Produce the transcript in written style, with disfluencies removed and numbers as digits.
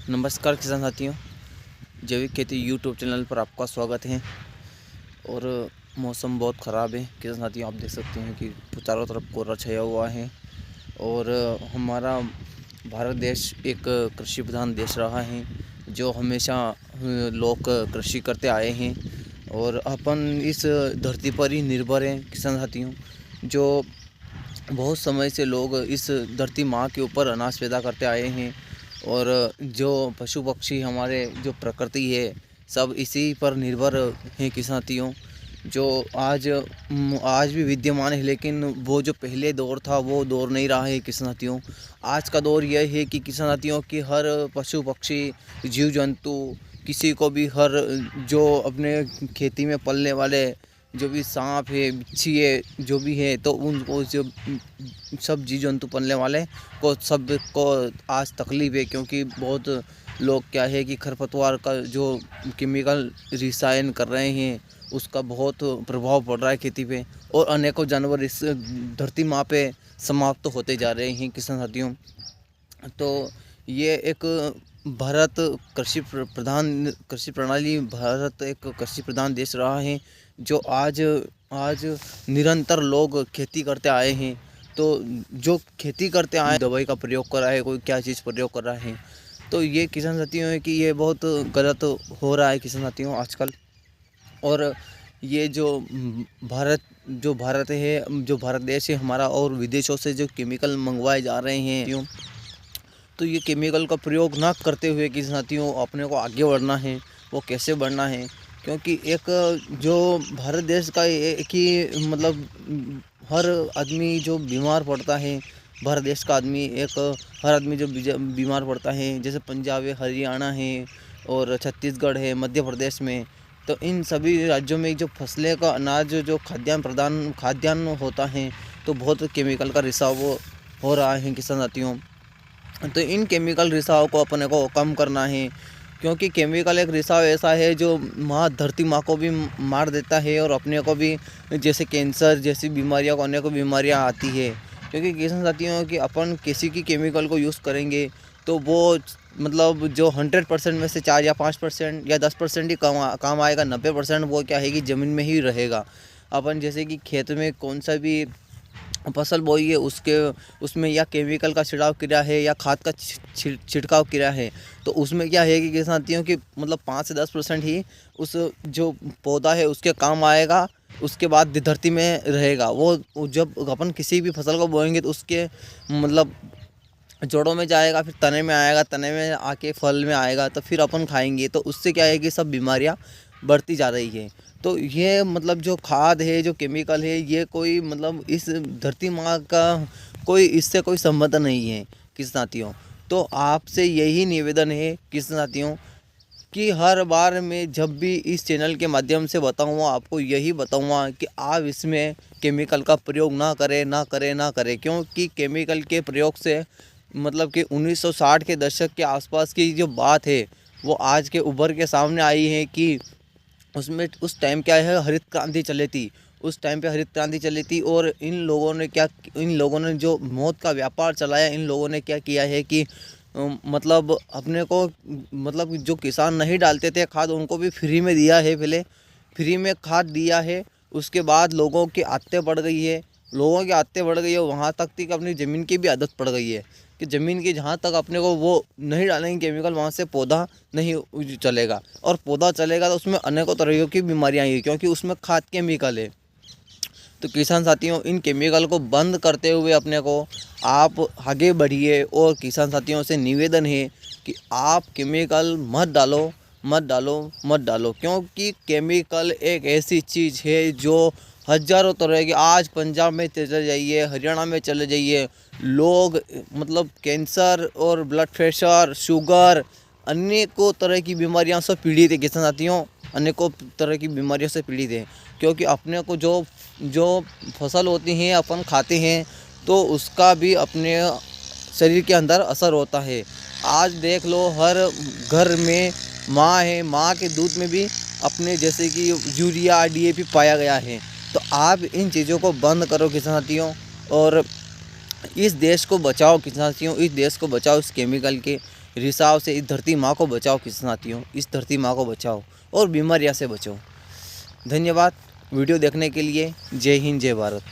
नमस्कार किसान साथियों, जैविक खेती यूट्यूब चैनल पर आपका स्वागत है। और मौसम बहुत ख़राब है किसान साथियों, आप देख सकते हैं कि चारों तरफ कोहरा छाया हुआ है। और हमारा भारत देश एक कृषि प्रधान देश रहा है, जो हमेशा लोग कृषि करते आए हैं। और अपन इस धरती पर ही निर्भर हैं किसान साथियों, जो बहुत समय से लोग इस धरती माँ के ऊपर अनाज पैदा करते आए हैं। और जो पशु पक्षी हमारे जो प्रकृति है, सब इसी पर निर्भर हैं किसान साथियों, जो आज भी विद्यमान है। लेकिन वो जो पहले दौर था वो दौर नहीं रहा है किसान साथियों। आज का दौर यह है कि किसान साथियों कि हर पशु पक्षी जीव जंतु किसी को भी हर जो अपने खेती में पलने वाले जो भी सांप है, बिच्छी है, जो भी है, तो उनको जो सब जीव जंतु पलने वाले को सब को आज तकलीफ है। क्योंकि बहुत लोग क्या है कि खरपतवार का जो केमिकल रसायन कर रहे हैं, उसका बहुत प्रभाव पड़ रहा है खेती पे। और अनेकों जानवर इस धरती माँ पे समाप्त होते जा रहे हैं किसान साथियों। तो ये एक भारत कृषि प्रणाली, भारत एक कृषि प्रधान देश रहा है, जो आज आज निरंतर लोग खेती करते आए हैं। तो जो खेती करते आए, दवाई का प्रयोग कर रहा है, कोई क्या चीज़ प्रयोग कर रहा है, तो ये किसान साथियों है कि ये बहुत गलत हो रहा है किसान साथियों आजकल। और ये जो भारत देश है हमारा, और विदेशों से जो केमिकल मंगवाए जा रहे हैं, तो ये केमिकल का प्रयोग ना करते हुए किसान साथियों अपने को आगे बढ़ना है। वो कैसे बढ़ना है? क्योंकि एक जो भारत देश का एक ही मतलब हर आदमी जो बीमार पड़ता है, भारत देश का आदमी हर आदमी जो बीमार पड़ता है, जैसे पंजाब है, हरियाणा है और छत्तीसगढ़ है, मध्य प्रदेश में, तो इन सभी राज्यों में जो फसलें का अनाज जो खाद्यान्न होता है, तो बहुत केमिकल का रिसाव हो रहा है किसान साथियों। तो इन केमिकल रिसाव को अपने को कम करना है। क्योंकि केमिकल एक रिसाव ऐसा है जो धरती माँ को भी मार देता है, और अपने को भी जैसे कैंसर जैसी बीमारियाँ को अनेकों बीमारियाँ आती है। क्योंकि किसान साथियों कि अपन किसी की केमिकल को यूज़ करेंगे तो वो मतलब जो 100% में से 4 या 5% या 10% ही काम आएगा। 90% वो क्या है कि ज़मीन में ही रहेगा। अपन जैसे कि खेत में कौन सा भी फसल बोई है, उसमें या केमिकल का छिड़काव किया है या खाद का छिड़काव किया है, तो उसमें क्या है कि किसान साथियों कि मतलब 5 से 10% ही उस जो पौधा है उसके काम आएगा। उसके बाद धरती में रहेगा। वो जब अपन किसी भी फसल को बोएंगे तो उसके मतलब जड़ों में जाएगा, फिर तने में आएगा, तने में आके फल में आएगा, तो फिर अपन खाएंगे। तो उससे क्या है कि सब बीमारियां बढ़ती जा रही है। तो ये मतलब जो खाद है, जो केमिकल है, ये कोई मतलब इस धरती माँ का कोई इससे कोई संबंध नहीं है किसान साथियों। तो आपसे यही निवेदन है किसान साथियों कि हर बार मैं जब भी इस चैनल के माध्यम से बताऊँगा, आपको यही बताऊँगा कि आप इसमें केमिकल का प्रयोग ना करें। क्योंकि केमिकल के प्रयोग से मतलब कि 1960 के दशक के आसपास की जो बात है, वो आज के उभर के सामने आई है कि उसमें उस टाइम क्या है, हरित क्रांति चली थी। उस टाइम पे हरित क्रांति चली थी, और इन लोगों ने जो मौत का व्यापार चलाया, इन लोगों ने क्या किया है कि मतलब अपने को मतलब जो किसान नहीं डालते थे खाद, उनको भी फ्री में दिया है। पहले फ्री में खाद दिया है, उसके बाद लोगों की आदतें बढ़ गई है। वहाँ तक थी कि अपनी ज़मीन की भी आदत पड़ गई है कि ज़मीन की जहाँ तक अपने को वो नहीं डालेंगे केमिकल, वहाँ से पौधा नहीं चलेगा। और पौधा चलेगा तो उसमें अनेकों तरह की बीमारियाँ आई, क्योंकि उसमें खाद केमिकल है। तो किसान साथियों, इन केमिकल को बंद करते हुए अपने को आप आगे बढ़िए। और किसान साथियों से निवेदन है कि आप केमिकल मत डालो। क्योंकि केमिकल एक ऐसी चीज़ है जो हज़ारों तरह की, आज पंजाब में चले जाइए, हरियाणा में चले जाइए, लोग मतलब कैंसर और ब्लड प्रेशर, शुगर, अनेकों तरह की बीमारियों से पीड़ित है किसान साथियों। अनेकों तरह की बीमारियों से पीड़ित है। क्योंकि अपने को जो फसल होती हैं अपन खाते हैं, तो उसका भी अपने शरीर के अंदर असर होता है। आज देख लो, हर घर में माँ है, माँ के दूध में भी अपने जैसे कि यूरिया, DAP पाया गया है। तो आप इन चीज़ों को बंद करो किसान साथियों, और इस देश को बचाओ किसान साथियों। इस देश को बचाओ इस केमिकल के रिसाव से इस धरती माँ को बचाओ किसान साथियों, इस धरती माँ को बचाओ और बीमारियाँ से बचाओ। धन्यवाद वीडियो देखने के लिए। जय हिंद, जय भारत।